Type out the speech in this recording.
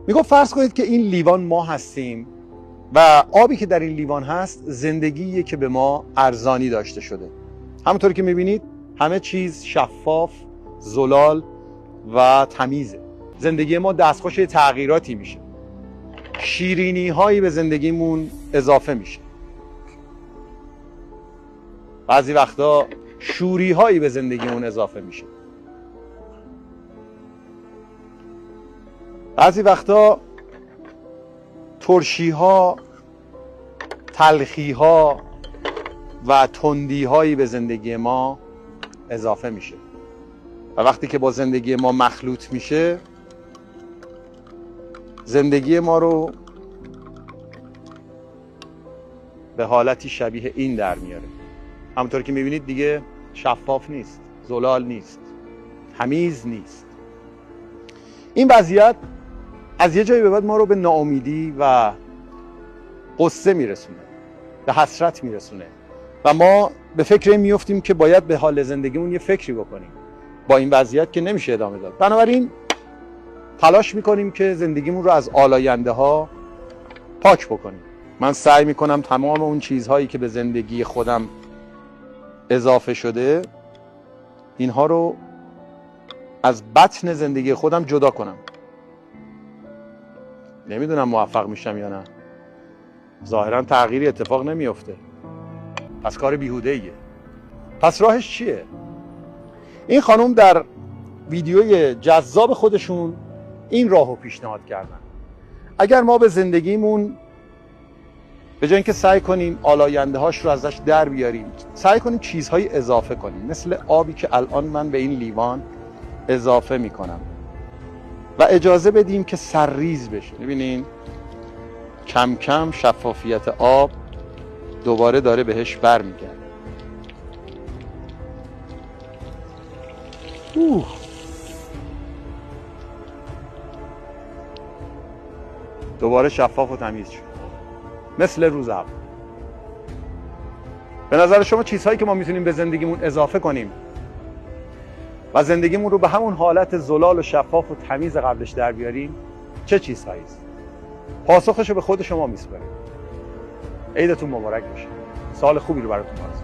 میگفت فرض کنید که این لیوان ما هستیم و آبی که در این لیوان هست زندگیه که به ما ارزانی داشته شده. همونطوری که میبینید همه چیز شفاف، زلال و تمیزه. زندگی ما دستخوش تغییراتی میشه. شیرینی هایی به زندگیمون اضافه میشه. بعضی وقتا شوری هایی به زندگیمون اضافه میشه. بعضی وقتا ترشی ها، تلخی ها و تندی هایی به زندگی ما اضافه میشه و وقتی که با زندگی ما مخلوط میشه زندگی ما رو به حالتی شبیه این در میاره. همونطور که میبینید دیگه شفاف نیست، زلال نیست، تمیز نیست. این وضعیت از یه جایی به بعد ما رو به ناامیدی و غصه میرسونه، به حسرت میرسونه و ما به فکر این میفتیم که باید به حال زندگیمون یه فکری بکنیم. با این وضعیت که نمیشه ادامه داد. بنابراین تلاش میکنیم که زندگیمون رو از آلاینده ها پاک بکنیم. من سعی میکنم تمام اون چیزهایی که به زندگی خودم اضافه شده اینها رو از بطن زندگی خودم جدا کنم. نمیدونم موفق میشم یا نه. ظاهرا تغییری اتفاق نمیفته. پس کار بیهوده ایه. پس راهش چیه؟ این خانم در ویدیوی جذاب خودشون این راهو پیشنهاد کردن. اگر ما به زندگیمون به جای اینکه سعی کنیم آلاینده هاش رو ازش در بیاریم، سعی کنیم چیزهایی اضافه کنیم، مثل آبی که الان من به این لیوان اضافه میکنم و اجازه بدیم که سرریز بشه. ببینین کم کم شفافیت آب دوباره داره بهش برمیگرده. دوباره شفاف و تمیز شد مثل روز اول. به نظر شما چیزهایی که ما میتونیم به زندگیمون اضافه کنیم و زندگیمون رو به همون حالت زلال و شفاف و تمیز قبلش در بیاریم چه چیزهایی است؟ پاسخش رو به خود شما میسپاریم. عیدتون مبارک باشه. سال خوبی رو براتون آرزو